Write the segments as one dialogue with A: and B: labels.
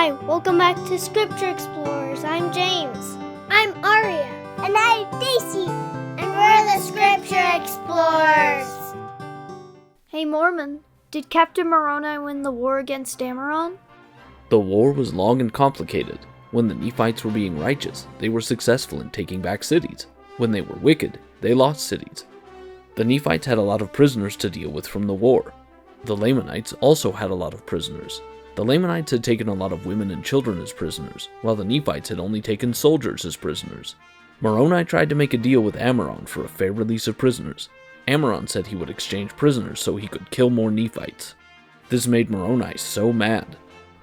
A: Hi, welcome back to Scripture Explorers. I'm James.
B: I'm Aria.
C: And I'm Daisy.
B: And we're the Scripture Explorers.
A: Hey Mormon, did Captain Moroni win the war against Dameron?
D: The war was long and complicated. When the Nephites were being righteous, they were successful in taking back cities. When they were wicked, they lost cities. The Nephites had a lot of prisoners to deal with from the war. The Lamanites also had a lot of prisoners. The Lamanites had taken a lot of women and children as prisoners, while the Nephites had only taken soldiers as prisoners. Moroni tried to make a deal with Ammoron for a fair release of prisoners. Ammoron said he would exchange prisoners so he could kill more Nephites. This made Moroni so mad.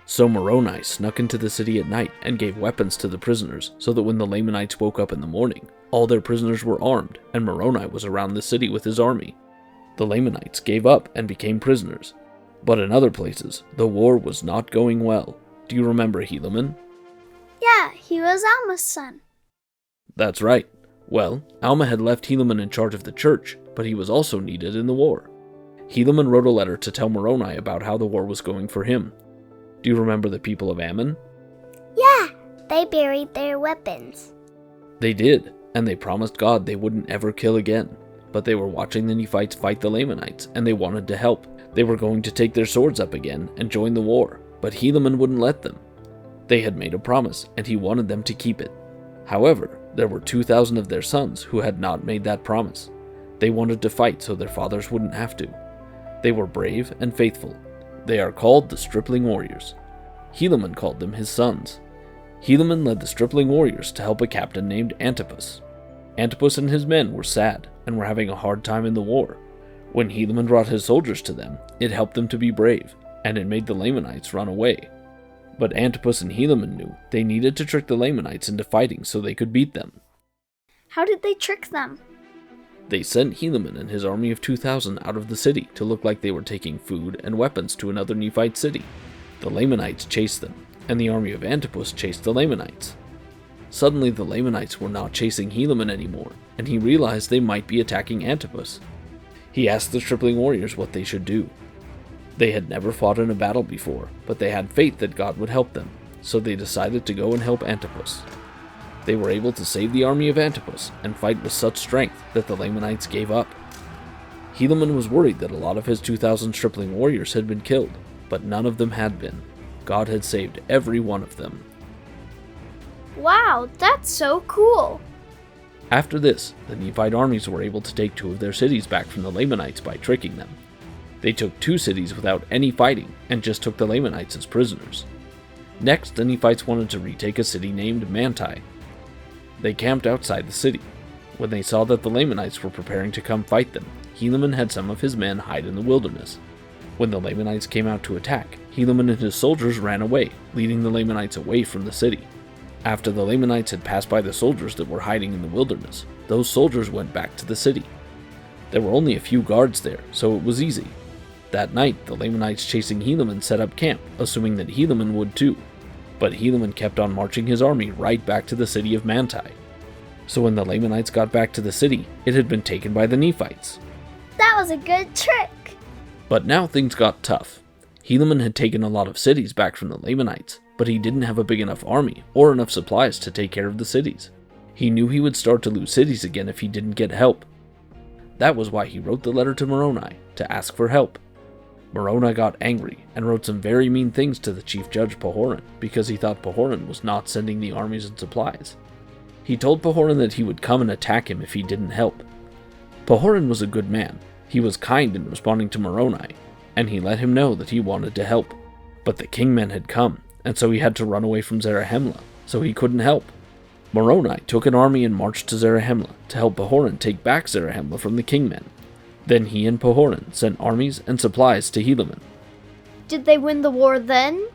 D: So Moroni snuck into the city at night and gave weapons to the prisoners so that when the Lamanites woke up in the morning, all their prisoners were armed and Moroni was around the city with his army. The Lamanites gave up and became prisoners. But in other places, the war was not going well. Do you remember Helaman?
B: Yeah, he was Alma's son.
D: That's right. Well, Alma had left Helaman in charge of the church, but he was also needed in the war. Helaman wrote a letter to tell Moroni about how the war was going for him. Do you remember the people of Ammon?
C: Yeah, they buried their weapons.
D: They did, and they promised God they wouldn't ever kill again. But they were watching the Nephites fight the Lamanites, and they wanted to help. They were going to take their swords up again and join the war, but Helaman wouldn't let them. They had made a promise, and he wanted them to keep it. However, there were 2,000 of their sons who had not made that promise. They wanted to fight so their fathers wouldn't have to. They were brave and faithful. They are called the Stripling Warriors. Helaman called them his sons. Helaman led the Stripling Warriors to help a captain named Antipas. Antipas and his men were sad and were having a hard time in the war. When Helaman brought his soldiers to them, it helped them to be brave, and it made the Lamanites run away. But Antipas and Helaman knew they needed to trick the Lamanites into fighting so they could beat them.
B: How did they trick them?
D: They sent Helaman and his army of 2,000 out of the city to look like they were taking food and weapons to another Nephite city. The Lamanites chased them, and the army of Antipas chased the Lamanites. Suddenly the Lamanites were not chasing Helaman anymore, and he realized they might be attacking Antipas. He asked the Stripling Warriors what they should do. They had never fought in a battle before, but they had faith that God would help them, so they decided to go and help Antipas. They were able to save the army of Antipas and fight with such strength that the Lamanites gave up. Helaman was worried that a lot of his 2,000 Stripling Warriors had been killed, but none of them had been. God had saved every one of them.
A: Wow, that's so cool!
D: After this, the Nephite armies were able to take 2 of their cities back from the Lamanites by tricking them. They took 2 cities without any fighting and just took the Lamanites as prisoners. Next, the Nephites wanted to retake a city named Manti. They camped outside the city. When they saw that the Lamanites were preparing to come fight them, Helaman had some of his men hide in the wilderness. When the Lamanites came out to attack, Helaman and his soldiers ran away, leading the Lamanites away from the city. After the Lamanites had passed by the soldiers that were hiding in the wilderness, those soldiers went back to the city. There were only a few guards there, so it was easy. That night, the Lamanites chasing Helaman set up camp, assuming that Helaman would too. But Helaman kept on marching his army right back to the city of Manti. So when the Lamanites got back to the city, it had been taken by the Nephites.
B: That was a good trick.
D: But now things got tough. Helaman had taken a lot of cities back from the Lamanites, but he didn't have a big enough army or enough supplies to take care of the cities. He knew he would start to lose cities again if he didn't get help. That was why he wrote the letter to Moroni to ask for help. Moroni got angry and wrote some very mean things to the chief judge Pahoran because he thought Pahoran was not sending the armies and supplies. He told Pahoran that he would come and attack him if he didn't help. Pahoran was a good man. He was kind in responding to Moroni, and he let him know that he wanted to help. But the kingmen had come, and so he had to run away from Zarahemla, so he couldn't help. Moroni took an army and marched to Zarahemla to help Pahoran take back Zarahemla from the kingmen. Then he and Pahoran sent armies and supplies to Helaman.
A: Did they win the war then?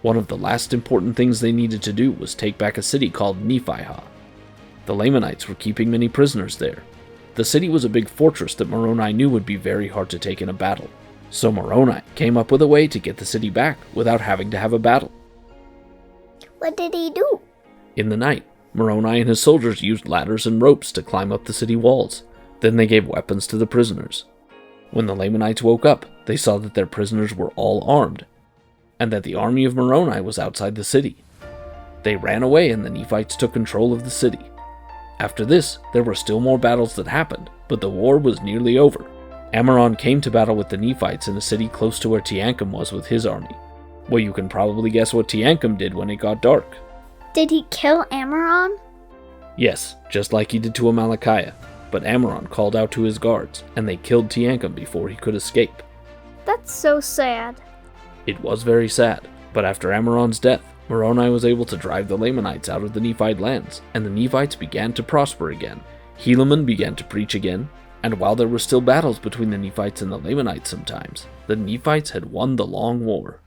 D: One of the last important things they needed to do was take back a city called Nephihah. The Lamanites were keeping many prisoners there. The city was a big fortress that Moroni knew would be very hard to take in a battle. So Moroni came up with a way to get the city back without having to have a battle.
C: What did he do?
D: In the night, Moroni and his soldiers used ladders and ropes to climb up the city walls. Then they gave weapons to the prisoners. When the Lamanites woke up, they saw that their prisoners were all armed. and that the army of Moroni was outside the city. They ran away and the Nephites took control of the city. After this, there were still more battles that happened, but the war was nearly over. Ammoron came to battle with the Nephites in a city close to where Teancum was with his army. Well, you can probably guess what Teancum did when it got dark.
A: Did he kill Ammoron?
D: Yes, just like he did to Amalickiah, but Ammoron called out to his guards, and they killed Teancum before he could escape.
A: That's so sad.
D: It was very sad, but after Ammoron's death, Moroni was able to drive the Lamanites out of the Nephite lands, and the Nephites began to prosper again. Helaman began to preach again, and while there were still battles between the Nephites and the Lamanites sometimes, the Nephites had won the long war.